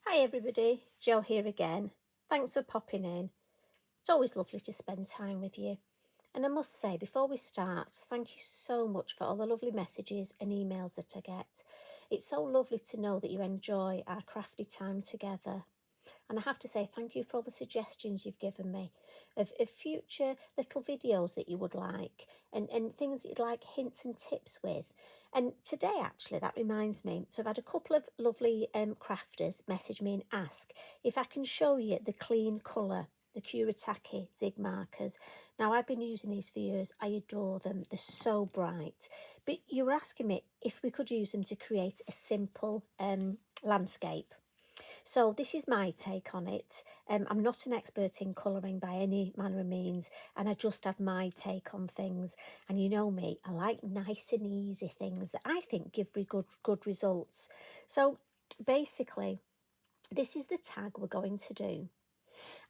Hi everybody, Jo here again. Thanks for popping in. It's always lovely to spend time with you. And I must say, before we start, thank you so much for all the lovely messages and emails that I get. It's so lovely to know that you enjoy our crafty time together. And I have to say thank you for all the suggestions you've given me of future little videos that you would like and things that you'd like hints and tips with. And today, actually, that reminds me. So I've had a couple of lovely crafters message me and ask if I can show you the clean colour, the Kuretake Zig markers. Now, I've been using these for years. I adore them. They're so bright. But you were asking me if we could use them to create a simple landscape. So this is my take on it. I'm not an expert in colouring by any manner of means, and I just have my take on things. And you know me, I like nice and easy things that I think give good results. So basically, this is the tag we're going to do.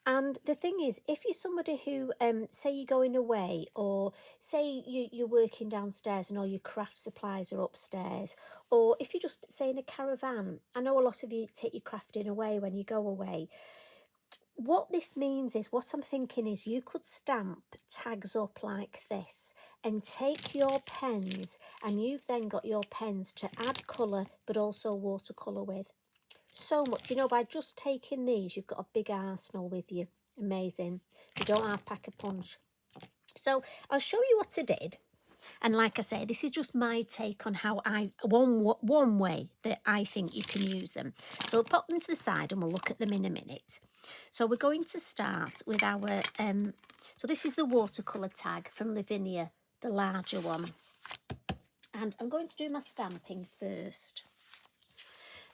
And the thing is, if you're somebody who, say you're going away, or say you're working downstairs and all your craft supplies are upstairs, or if you're just, say, in a caravan, I know a lot of you take your crafting away when you go away. What this means is, what I'm thinking is you could stamp tags up like this and take your pens, and you've then got your pens to add colour but also watercolour with. So much, by just taking these, you've got a big arsenal with you. Amazing. You don't have pack a punch. So I'll show you what I did. And like I say, this is just my take on how one way that I think you can use them. So we'll pop them to the side and we'll look at them in a minute. So we're going to start with our, so this is the watercolour tag from Lavinia, the larger one. And I'm going to do my stamping first.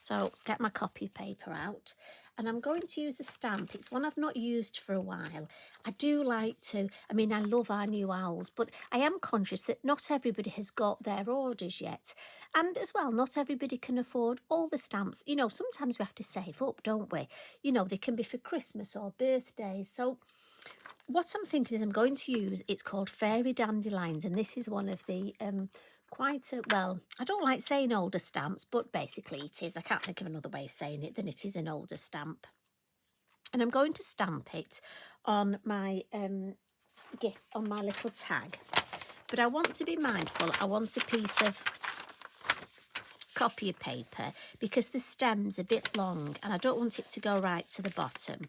So get my copy paper out, and I'm going to use a stamp. It's one I've not used for a while. I do like to, I love our new owls, but I am conscious that not everybody has got their orders yet. And as well, not everybody can afford all the stamps. Sometimes we have to save up, don't we? They can be for Christmas or birthdays. So what I'm thinking is I'm going to use, it's called Fairy Dandelions, and this is one of the I don't like saying older stamps, but basically it is. I can't think of another way of saying it than it is an older stamp. And I'm going to stamp it on my on my little tag. But I want to be mindful. I want a piece of copy paper because the stem's a bit long and I don't want it to go right to the bottom.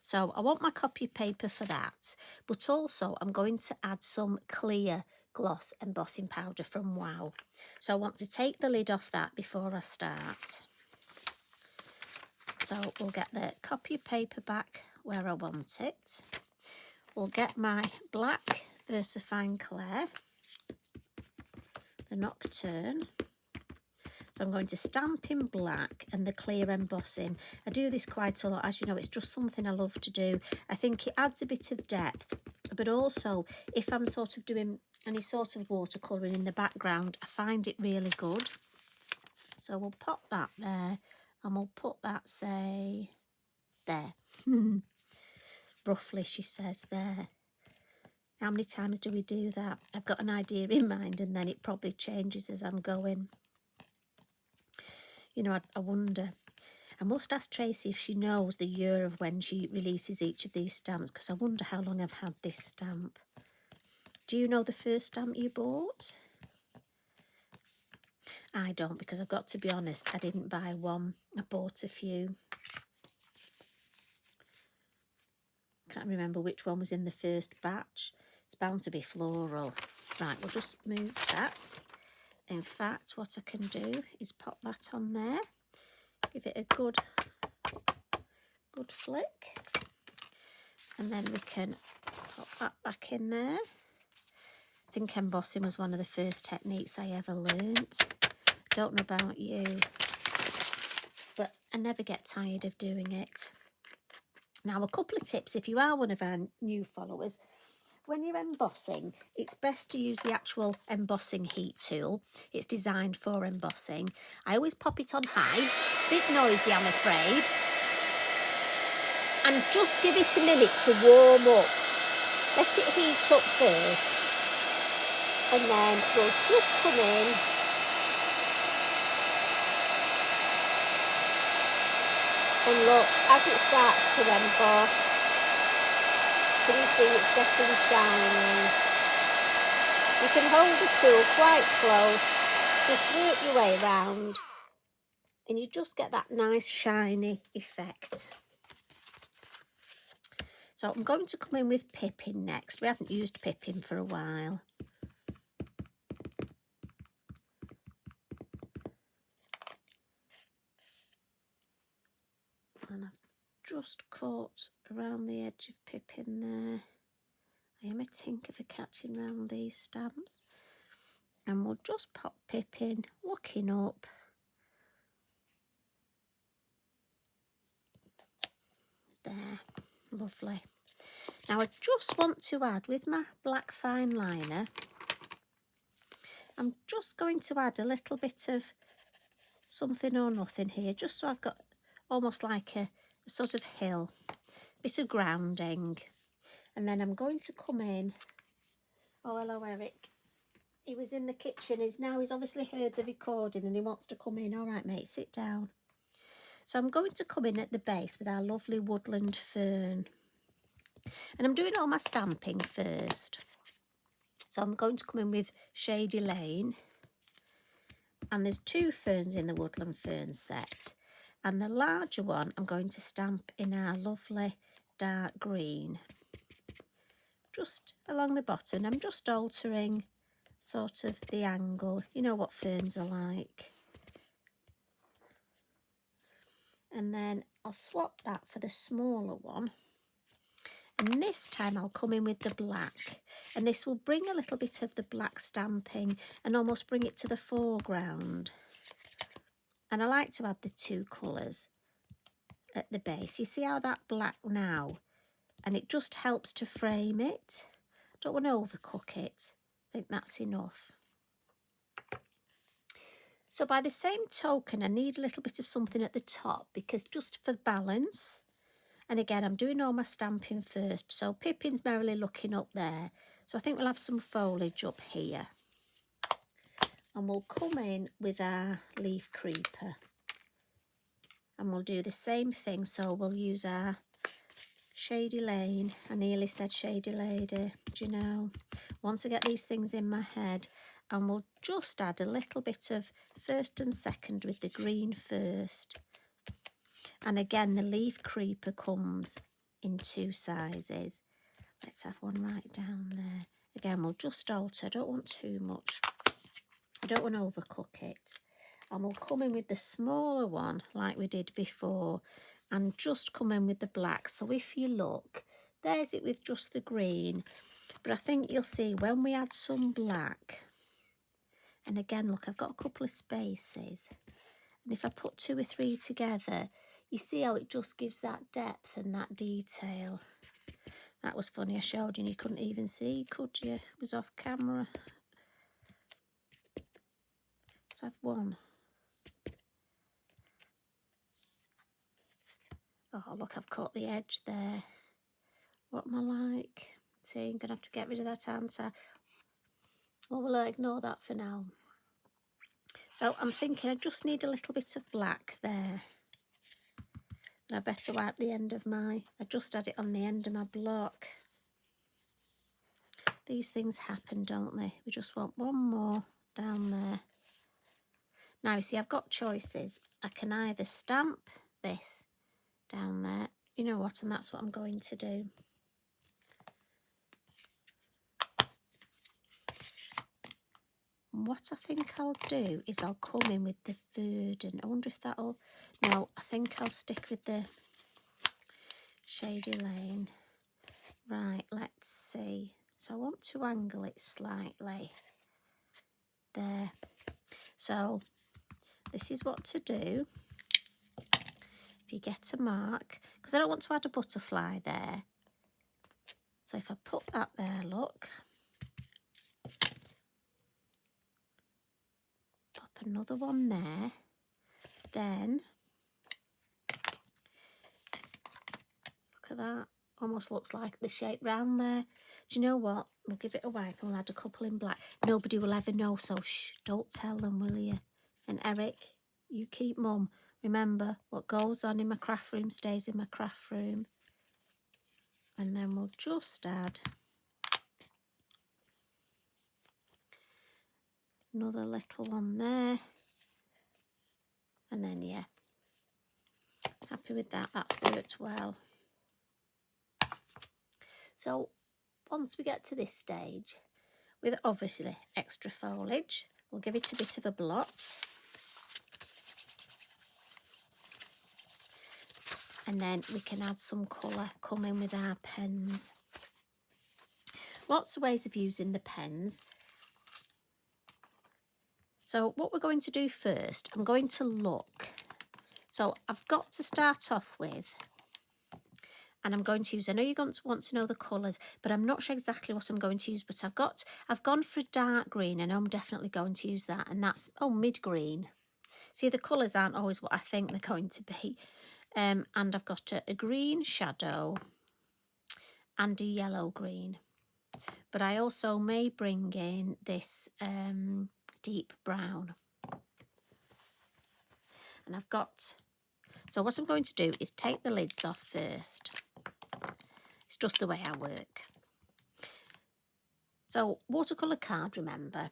So I want my copy paper for that. But also I'm going to add some clear gloss embossing powder from Wow. So I want to take the lid off that before I start. So we'll get the copy paper back where I want it. We'll get my black Versafine Clair, the Nocturne. So I'm going to stamp in black and the clear embossing. I do this quite a lot. As you know, it's just something I love to do. I think it adds a bit of depth, but also if I'm sort of doing any sort of watercolouring in the background, I find it really good. So we'll pop that there and we'll put that, say, there. Roughly, she says there. How many times do we do that? I've got an idea in mind and then it probably changes as I'm going. I wonder. I must ask Tracy if she knows the year of when she releases each of these stamps, because I wonder how long I've had this stamp. Do you know the first stamp you bought? I don't, because I've got to be honest, I didn't buy one. I bought a few. Can't remember which one was in the first batch. It's bound to be floral. Right, we'll just move that. In fact, what I can do is pop that on there. Give it a good flick. And then we can pop that back in there. I think embossing was one of the first techniques I ever learnt. Don't know about you, but I never get tired of doing it. Now, a couple of tips if you are one of our new followers. When you're embossing, it's best to use the actual embossing heat tool. It's designed for embossing. I always pop it on high, bit noisy I'm afraid, and just give it a minute to warm up. Let it heat up first, and then we'll just come in And look, as it starts to emboss, can you see it's getting shiny? You can hold the tool quite close, just work your way around, and you just get that nice shiny effect. So I'm going to come in with Pipin next. We haven't used Pipin for a while. And I've just caught around the edge of Pipin there. I am a tinker for catching round these stamps. And we'll just pop Pipin, looking up. There, lovely. Now I just want to add, with my black fine liner, I'm just going to add a little bit of something or nothing here, just so I've got almost like a sort of hill, bit of grounding. And then I'm going to come in. Oh, hello, Eric. He was in the kitchen. He's obviously heard the recording and he wants to come in. All right, mate, sit down. So I'm going to come in at the base with our lovely woodland fern. And I'm doing all my stamping first. So I'm going to come in with Shady Lane. And there's 2 ferns in the woodland fern set. And the larger one I'm going to stamp in our lovely dark green. Just along the bottom. I'm just altering sort of the angle. You know what ferns are like. And then I'll swap that for the smaller one. And this time I'll come in with the black. And this will bring a little bit of the black stamping and almost bring it to the foreground. And I like to add the 2 colours at the base. You see how that black now? And it just helps to frame it. Don't want to overcook it. I think that's enough. So by the same token, I need a little bit of something at the top, because just for balance. And again, I'm doing all my stamping first. So Pipin's merrily looking up there. So I think we'll have some foliage up here. And we'll come in with our leaf creeper. And we'll do the same thing. So we'll use our Shady Lane. I nearly said Shady Lady. Do you know? Once I get these things in my head. And we'll just add a little bit of first and second with the green first. And again, the leaf creeper comes in 2 sizes. Let's have one right down there. Again, we'll just alter. I don't want too much. I don't want to overcook it. And we'll come in with the smaller one like we did before and just come in with the black. So if you look, there's it with just the green. But I think you'll see when we add some black, and again, look, I've got a couple of spaces. And if I put 2 or 3 together, you see how it just gives that depth and that detail. That was funny. I showed you and you couldn't even see, could you? It was off camera. Let's have one. Oh, look, I've caught the edge there. What am I like? See, I'm going to have to get rid of that answer. Well, we'll ignore that for now. So I'm thinking I just need a little bit of black there. And I better wipe the end of I just had it on the end of my block. These things happen, don't they? We just want one more down there. Now, you see, I've got choices. I can either stamp this down there. You know what? And that's what I'm going to do. And what I think I'll do is I'll come in with the verdant. I wonder if that'll... No, I think I'll stick with the Shady Lane. Right, let's see. So I want to angle it slightly. There. So this is what to do. If you get a mark, because I don't want to add a butterfly there. So if I put that there, look. Pop another one there. Then, look at that. Almost looks like the shape round there. Do you know what? We'll give it a wipe and we'll add a couple in black. Nobody will ever know, so shh, don't tell them, will you? And Eric, you keep mum. Remember, what goes on in my craft room stays in my craft room. And then we'll just add another little one there. And then, yeah, happy with that. That's worked well. So once we get to this stage, with obviously extra foliage, we'll give it a bit of a blot. And then we can add some colour, come in with our pens. Lots of ways of using the pens. So what we're going to do first, I'm going to look. So I've got to start off with, and I'm going to use, I know you're going to want to know the colours, but I'm not sure exactly what I'm going to use, but I've gone for a dark green, and I'm definitely going to use that, and that's, mid green. See, the colours aren't always what I think they're going to be. And I've got a green shadow and a yellow green. But I also may bring in this deep brown. And I've got, so what I'm going to do is take the lids off first. It's just the way I work. So watercolour card, remember.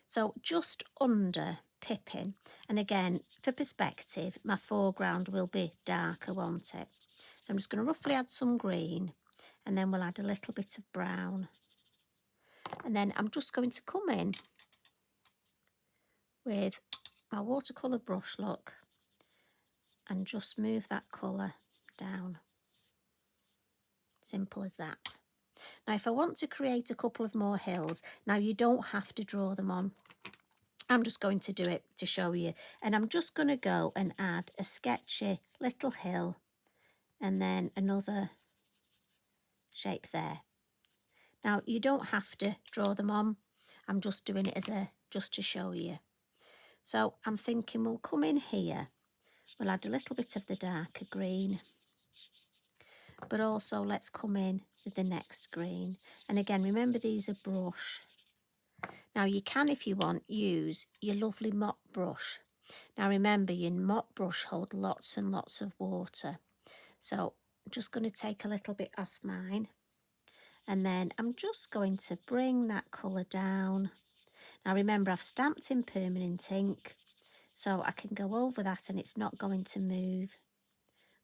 So just under Pipin, and again, for perspective, my foreground will be darker, won't it? So I'm just going to roughly add some green, and then we'll add a little bit of brown. And then I'm just going to come in with my watercolour brush, look, and just move that colour down. Simple as that. Now, if I want to create a couple of more hills, now you don't have to draw them on. I'm just going to do it to show you. And I'm just going to go and add a sketchy little hill and then another shape there. Now, you don't have to draw them on. I'm just doing it as just to show you. So I'm thinking we'll come in here. We'll add a little bit of the darker green. But also let's come in with the next green. And again, remember these are brush. Now you can, if you want, use your lovely mop brush. Now remember, your mop brush holds lots and lots of water. So I'm just going to take a little bit off mine. And then I'm just going to bring that colour down. Now remember, I've stamped in permanent ink, so I can go over that and it's not going to move.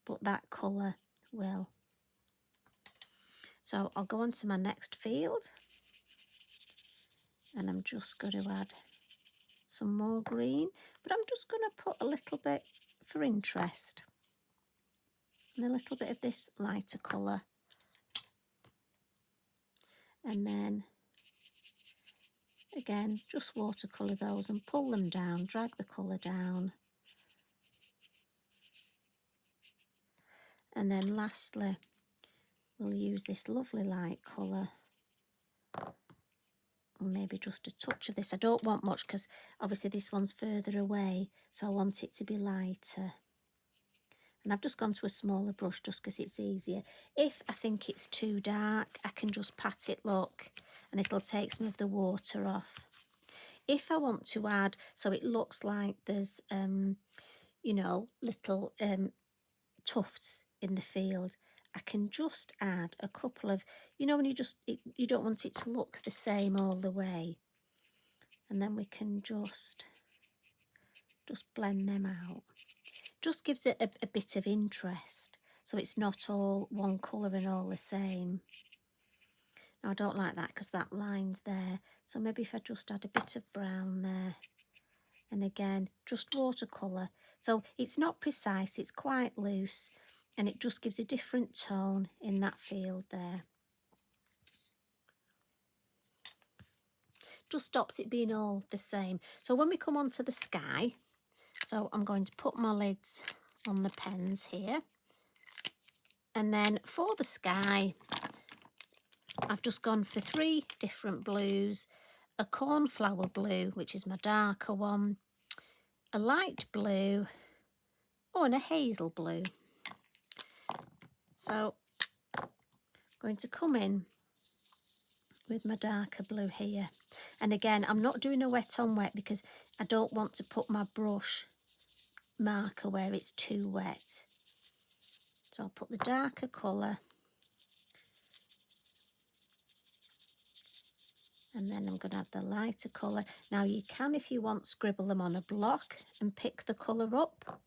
But that colour will. So I'll go on to my next field. And I'm just going to add some more green, but I'm just going to put a little bit for interest and a little bit of this lighter colour, and then again just watercolour those and pull them down, drag the colour down, and then lastly we'll use this lovely light colour. Maybe just a touch of this. I don't want much because obviously this one's further away, so I want it to be lighter. And I've just gone to a smaller brush just because it's easier. If I think it's too dark, I can just pat it, look, and it'll take some of the water off. If I want to add, so it looks like there's, you know, little tufts in the field, I can just add a couple of, you know, when you don't want it to look the same all the way. And then we can just blend them out. Just gives it a bit of interest, so it's not all one colour and all the same. Now, I don't like that because that line's there, so maybe if I just add a bit of brown there, and again, just watercolour. So it's not precise, it's quite loose, and it just gives a different tone in that field there. Just stops it being all the same. So when we come on to the sky, so I'm going to put my lids on the pens here. And then for the sky, I've just gone for 3 different blues. A cornflower blue, which is my darker one, a light blue, and a hazel blue. So I'm going to come in with my darker blue here. And again, I'm not doing a wet on wet because I don't want to put my brush marker where it's too wet. So I'll put the darker colour, and then I'm going to add the lighter colour. Now you can, if you want, scribble them on a block and pick the colour up.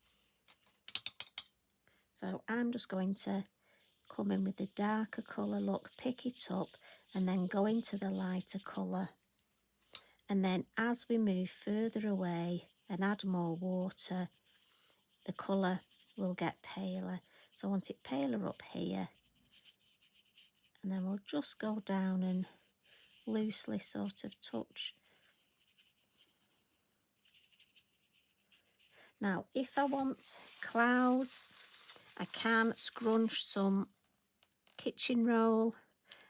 So I'm just going to come in with the darker colour, look, pick it up, and then go into the lighter colour. And then as we move further away and add more water, the colour will get paler. So I want it paler up here. And then we'll just go down and loosely sort of touch. Now, if I want clouds, I can scrunch some kitchen roll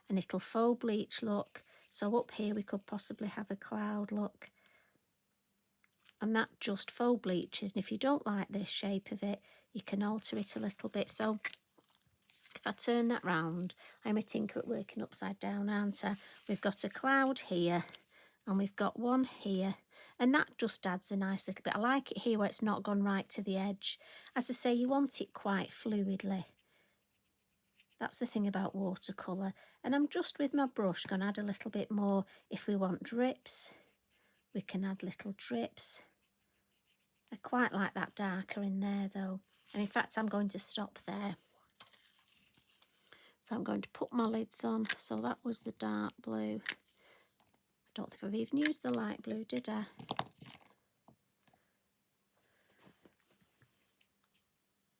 and it'll faux bleach look. So up here we could possibly have a cloud look. And that just faux bleaches. And if you don't like this shape of it, you can alter it a little bit. So if I turn that round, I'm a tinker at working upside down, aren't I? We've got a cloud here and we've got one here. And that just adds a nice little bit. I like it here where it's not gone right to the edge. As I say, you want it quite fluidly. That's the thing about watercolour. And I'm just with my brush going to add a little bit more. If we want drips, we can add little drips. I quite like that darker in there though. And in fact, I'm going to stop there. So I'm going to put my lids on. So that was the dark blue. I don't think I've even used the light blue, did I?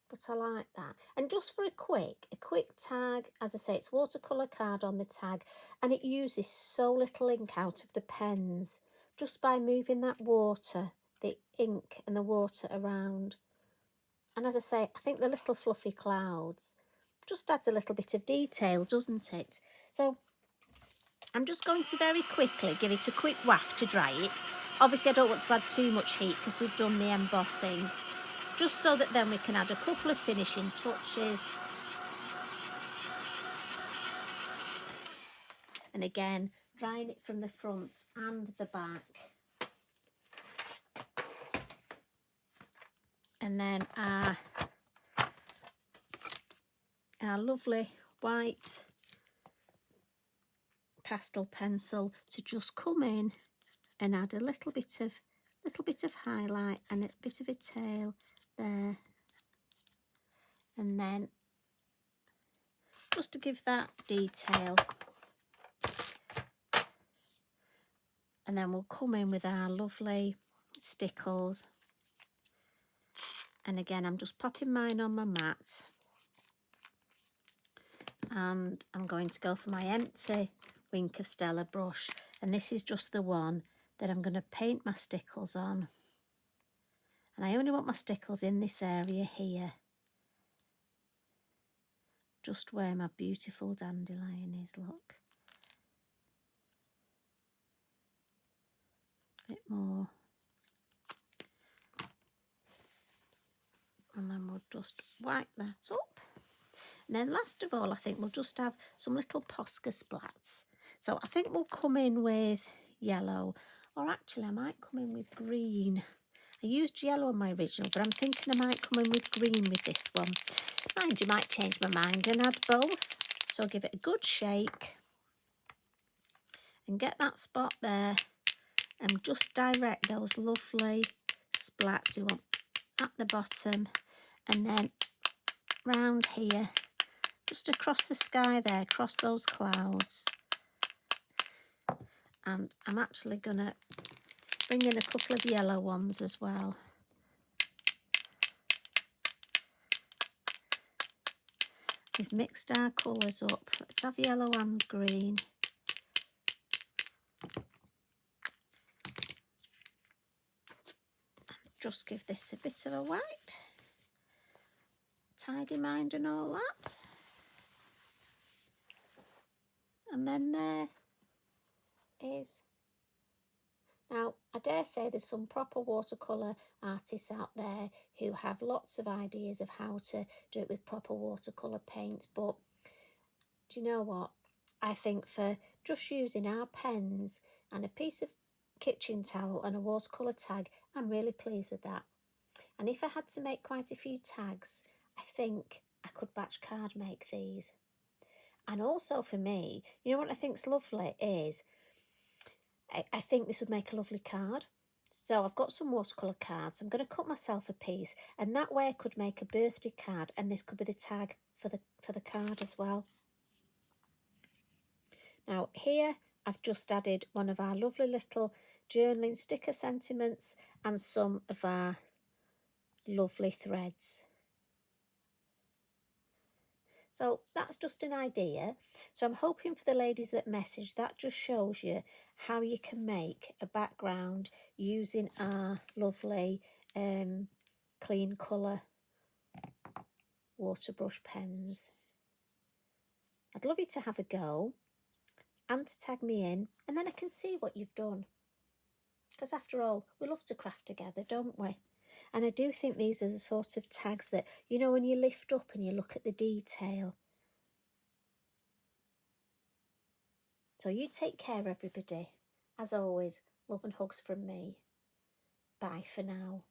But I like that. And just for a quick tag, as I say, it's watercolour card on the tag, and it uses so little ink out of the pens just by moving that water, the ink and the water around. And as I say, I think the little fluffy clouds just adds a little bit of detail, doesn't it? So I'm just going to very quickly give it a quick waft to dry it. Obviously I don't want to add too much heat because we've done the embossing. Just so that then we can add a couple of finishing touches. And again, drying it from the front and the back. And then our lovely white pastel pencil to just come in and add a little bit of highlight and a bit of a tail there. And then just to give that detail. And then we'll come in with our lovely stickles. And again, I'm just popping mine on my mat. And I'm going to go for my empty Wink of Stella brush. And this is just the one that I'm going to paint my stickles on. And I only want my stickles in this area here. Just where my beautiful dandelion is, look. A bit more. And then we'll just wipe that up. And then last of all, I think we'll just have some little Posca splats. So I think we'll come in with yellow, or actually I might come in with green. I used yellow on my original, but I'm thinking I might come in with green with this one. Mind you, might change my mind and add both. So I'll give it a good shake and get that spot there and just direct those lovely splats we want at the bottom and then round here, just across the sky there, across those clouds. And I'm actually going to bring in a couple of yellow ones as well. We've mixed our colours up. Let's have yellow and green. Just give this a bit of a wipe. Tidy mind and all that. And then there is. Now, I dare say there's some proper watercolour artists out there who have lots of ideas of how to do it with proper watercolour paint, but do you know what? I think for just using our pens and a piece of kitchen towel and a watercolour tag, I'm really pleased with that. And if I had to make quite a few tags, I think I could batch card make these. And also for me, you know what I think's lovely is, I think this would make a lovely card. So I've got some watercolour cards. I'm going to cut myself a piece, and that way I could make a birthday card, and this could be the tag for the card as well. Now here I've just added one of our lovely little journaling sticker sentiments and some of our lovely threads. So that's just an idea. So I'm hoping for the ladies that message, that just shows you how you can make a background using our lovely clean colour water brush pens. I'd love you to have a go and to tag me in, and then I can see what you've done. Because after all, we love to craft together, don't we? And I do think these are the sort of tags that, you know, when you lift up and you look at the detail. So you take care, everybody. As always, love and hugs from me. Bye for now.